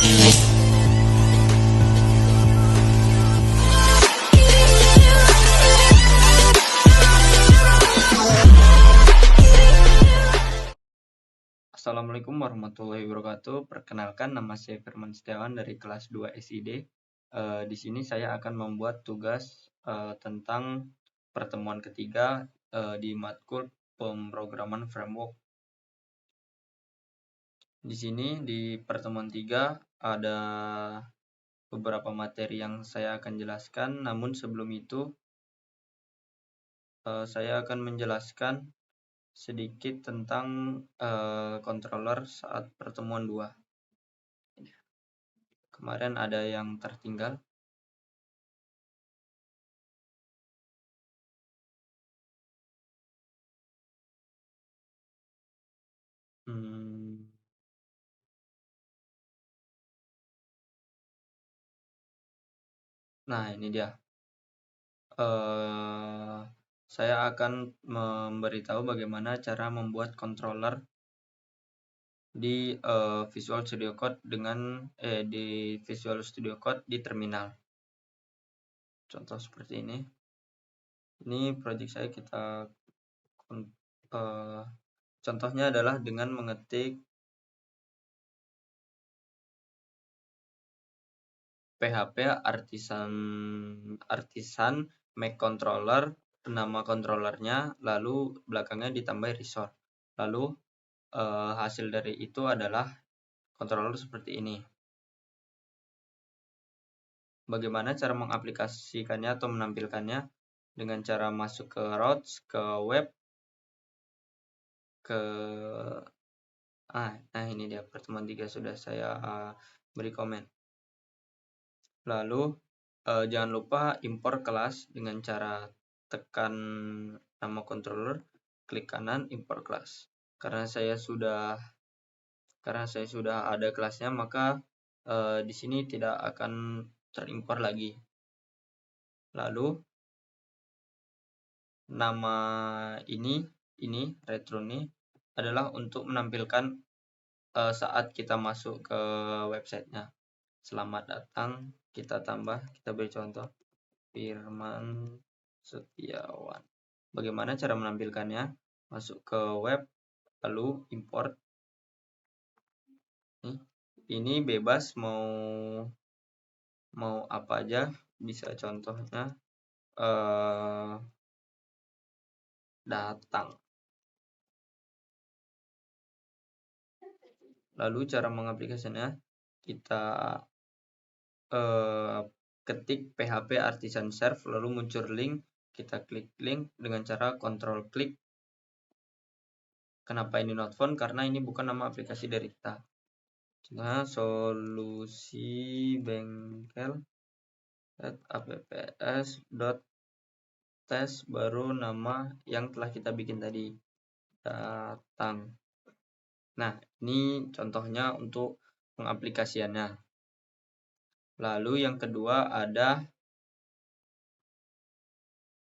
Assalamualaikum warahmatullahi wabarakatuh. Perkenalkan, nama saya Firman Setiawan dari kelas 2 SID. Di sini saya akan membuat tugas tentang pertemuan ketiga di matkul pemrograman framework. Di sini di pertemuan 3 ada beberapa materi yang saya akan jelaskan, namun sebelum itu saya akan menjelaskan sedikit tentang controller saat pertemuan 2. Kemarin ada yang tertinggal. Nah, ini dia. Saya akan memberitahu bagaimana cara membuat controller di Visual Studio Code di Visual Studio Code di terminal. Contoh seperti ini. Ini project saya contohnya adalah dengan mengetik PHP artisan make controller, nama controllernya, lalu belakangnya ditambah resort. Lalu hasil dari itu adalah controller seperti ini. Bagaimana cara mengaplikasikannya atau menampilkannya? Dengan cara masuk ke routes, ke web, nah ini dia pertemuan 3 sudah saya beri komen. Lalu jangan lupa impor kelas dengan cara tekan nama controller, klik kanan, impor kelas. Karena saya sudah ada kelasnya, maka di sini tidak akan terimpor lagi. Lalu nama ini retro ini adalah untuk menampilkan saat kita masuk ke websitenya. Selamat datang, kita beri contoh Firman Setiawan. Bagaimana cara menampilkannya? Masuk ke web, lalu import. Ini bebas mau apa aja, bisa contohnya datang. Lalu cara mengaplikasikannya, kita ketik PHP artisan serve, lalu muncul link, kita klik link dengan cara control klik. Kenapa ini not found? Karena ini bukan nama aplikasi dari kita. Contohnya solusi bengkel apps.test baru nama yang telah kita bikin tadi, datang. Nah, ini contohnya untuk pengaplikasiannya. Lalu yang kedua ada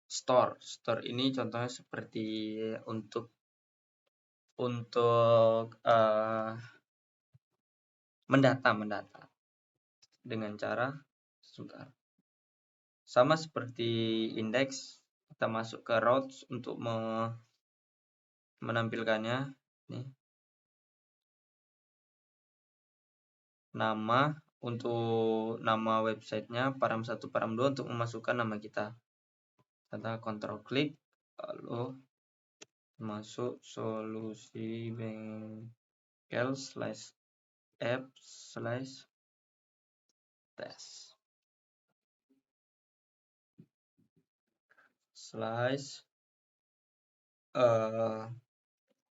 store. Store ini contohnya seperti untuk mendata dengan cara sama seperti index, kita masuk ke routes untuk menampilkannya. Nih, nama untuk nama websitenya param1 param2 untuk memasukkan nama kita. Kita kontrol klik, lalu masuk solusi bengkel /app/test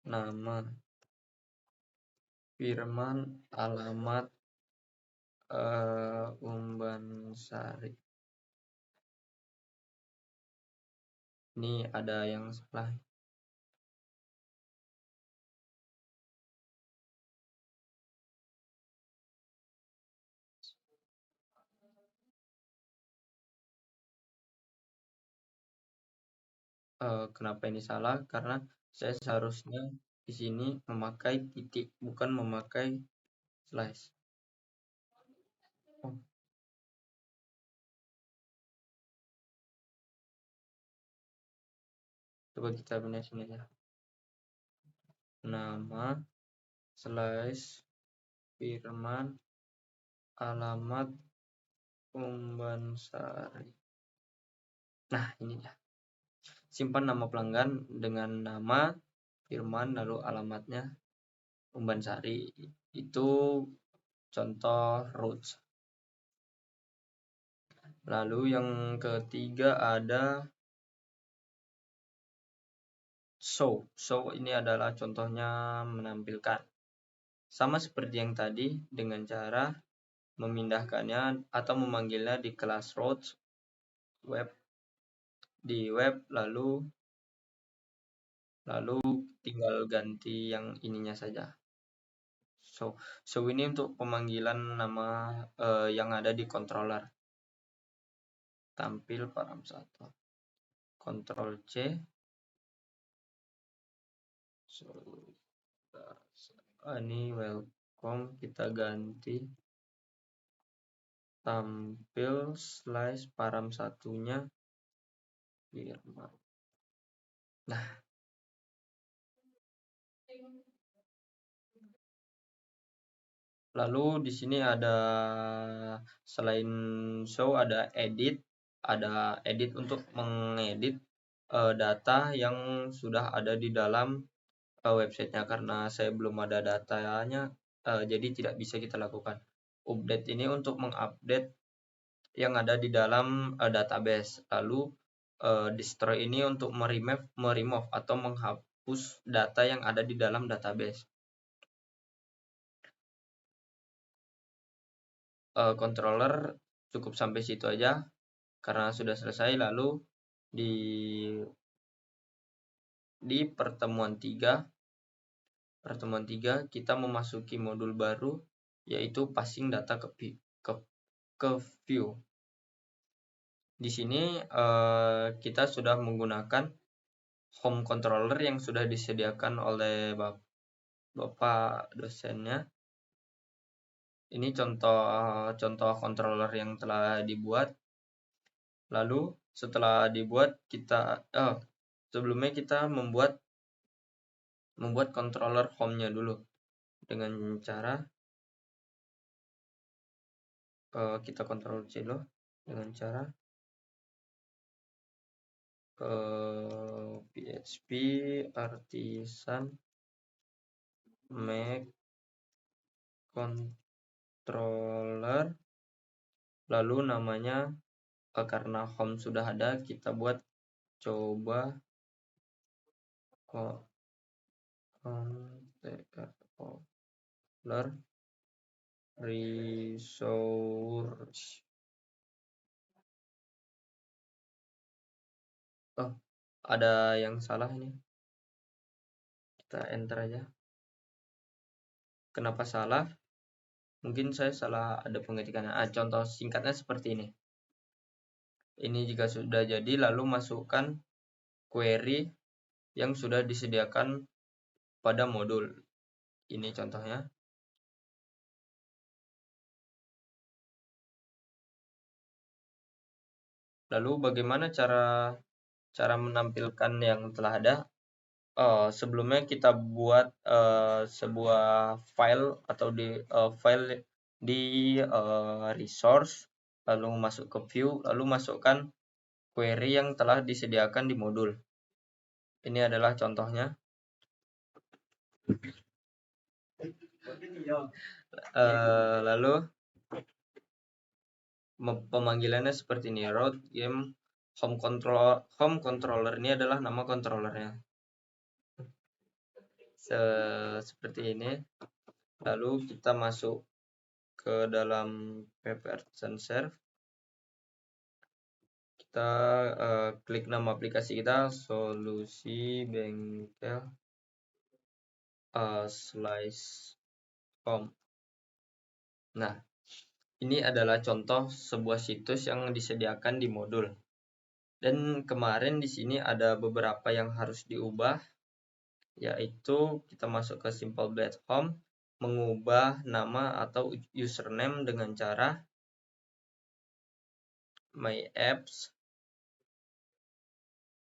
nama Firman, alamat Umbansari. Ini ada yang salah. Kenapa ini salah? Karena saya seharusnya di sini memakai titik, bukan memakai slash. Coba kita pindah sini ya. Nama slash Firman, alamat Umbansari. Nah, ini ya. Simpan nama pelanggan dengan nama Firman lalu alamatnya Umbansari. Itu contoh roots. Lalu yang ketiga ada show. Show ini adalah contohnya menampilkan. Sama seperti yang tadi dengan cara memindahkannya atau memanggilnya di kelas routes web di web lalu tinggal ganti yang ininya saja. So ini untuk pemanggilan nama yang ada di controller. Tampil param 1. Ctrl C. Ini welcome, kita ganti tampil slice param satunya Firman. Nah, lalu di sini ada selain show ada edit untuk mengedit data yang sudah ada di dalam websitenya. Karena saya belum ada datanya, jadi tidak bisa kita lakukan. Update ini untuk mengupdate yang ada di dalam database. Lalu destroy ini untuk meremove atau menghapus data yang ada di dalam database. Controller cukup sampai situ aja karena sudah selesai. Lalu di pertemuan 3 kita memasuki modul baru, yaitu passing data ke view. Di sini kita sudah menggunakan home controller yang sudah disediakan oleh Bapak dosennya. Ini contoh controller yang telah dibuat. Lalu setelah dibuat sebelumnya kita membuat controller home-nya dulu dengan cara kita Ctrl C dulu dengan cara PHP artisan make controller, lalu namanya karena home sudah ada, kita buat coba controller resource. Ada yang salah ini, kita enter aja. Kenapa salah? Mungkin saya salah ada pengetikannya. Contoh singkatnya seperti ini. Ini jika sudah jadi, lalu masukkan query yang sudah disediakan pada modul. Ini contohnya. Lalu bagaimana cara menampilkan yang telah ada? Sebelumnya kita buat sebuah file atau file di resource, lalu masuk ke view, lalu masukkan query yang telah disediakan di modul. Ini adalah contohnya. Lalu pemanggilannya seperti ini. Route game home controller ini adalah nama controllernya. Seperti ini. Lalu kita masuk ke dalam PPArtisan Serve. Kita klik nama aplikasi kita, solusi bengkel slice home. Nah, ini adalah contoh sebuah situs yang disediakan di modul. Dan kemarin di sini ada beberapa yang harus diubah, yaitu kita masuk ke Simple Blade Home, mengubah nama atau username dengan cara my apps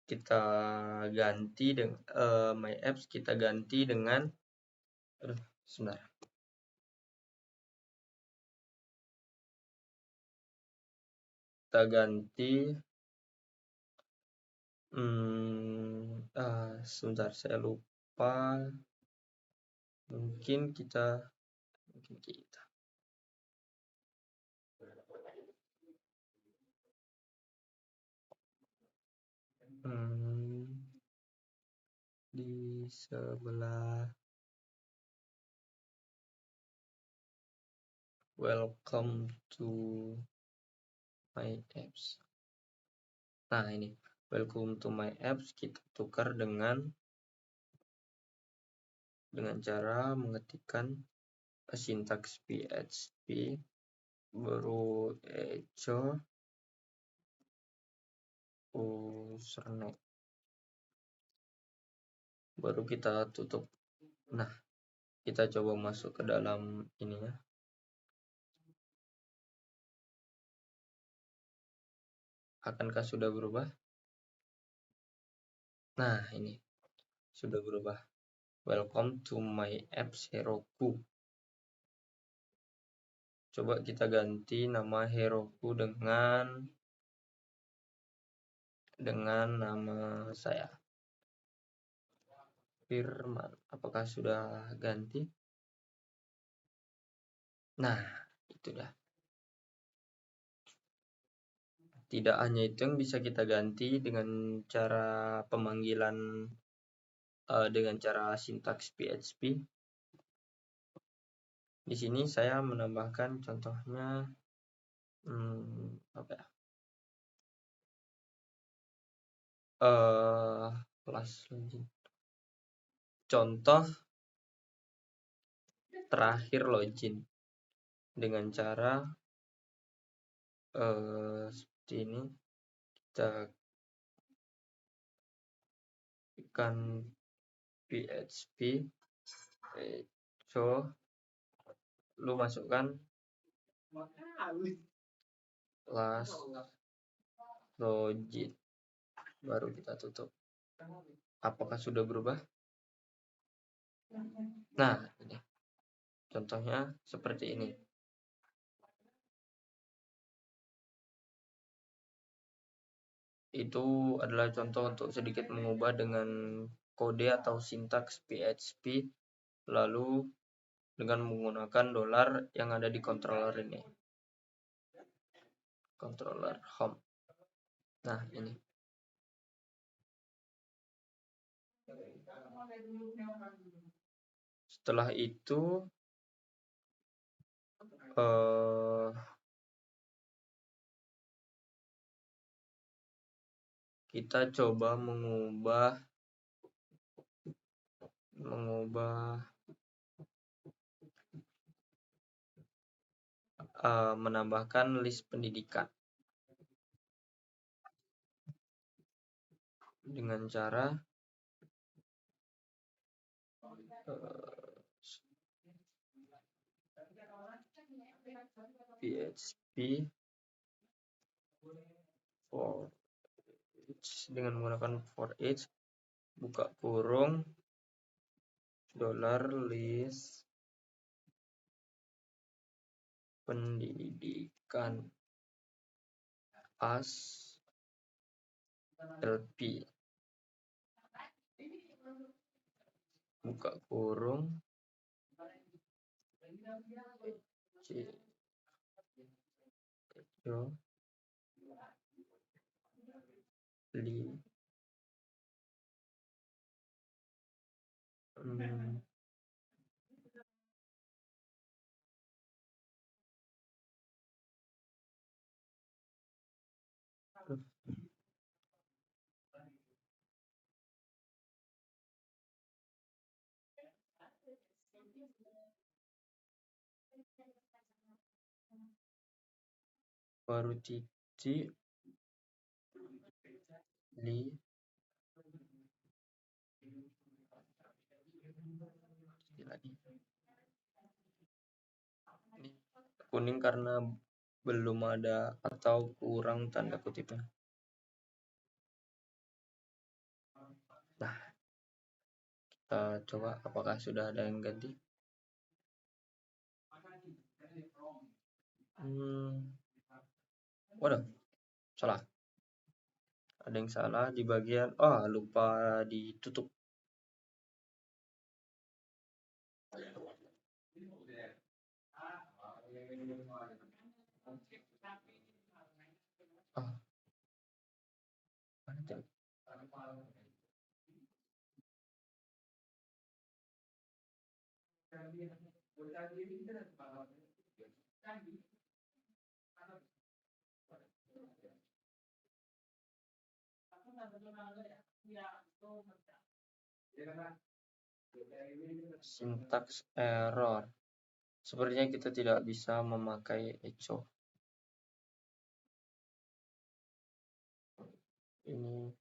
kita ganti dengan my apps kita ganti dengan sebentar. Kita ganti sebentar saya lupa. Mungkin kita di sebelah welcome to my apps. Nah, ini welcome to my apps kita tukar dengan cara mengetikkan sintaks PHP baru echo username, baru kita tutup. Nah, kita coba masuk ke dalam ini ya. Akankah sudah berubah? Nah, ini sudah berubah. Welcome to my apps Heroku. Coba kita ganti nama Heroku dengan nama saya, Firman. Apakah sudah ganti? Nah, itu dah. Tidak hanya itu yang bisa kita ganti dengan cara pemanggilan dengan cara sintaks PHP. Di sini saya menambahkan contohnya apa ya? Login. Contoh terakhir login dengan cara seperti ini. Kita tekan PHP echo, lu masukkan last login, baru kita tutup. Apakah sudah berubah? Nah, ini contohnya seperti ini. Itu adalah contoh untuk sedikit mengubah dengan kode atau sintaks PHP, lalu dengan menggunakan dolar yang ada di controller ini, controller home. Nah, ini setelah itu kita coba menambahkan list pendidikan dengan cara PHP for each, dengan menggunakan for each, buka kurung, dollar list pendidikan as LP, buka kurung li baru titik li lagi. Ini kuning karena belum ada atau kurang tanda kutipnya. Kita coba apakah sudah ada yang ganti. Waduh, salah. Ada yang salah di bagian, lupa ditutup. Mana tadi? Syntax error. Sepertinya kita tidak bisa memakai echo. Ini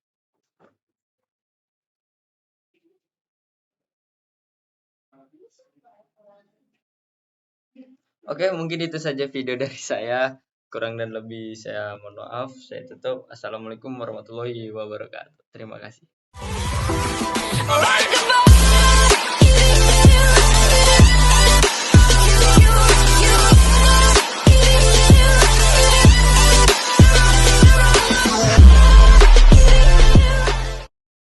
Oke, mungkin itu saja video dari saya. Kurang dan lebih saya mohon maaf. Saya tutup. Assalamualaikum warahmatullahi wabarakatuh. Terima kasih.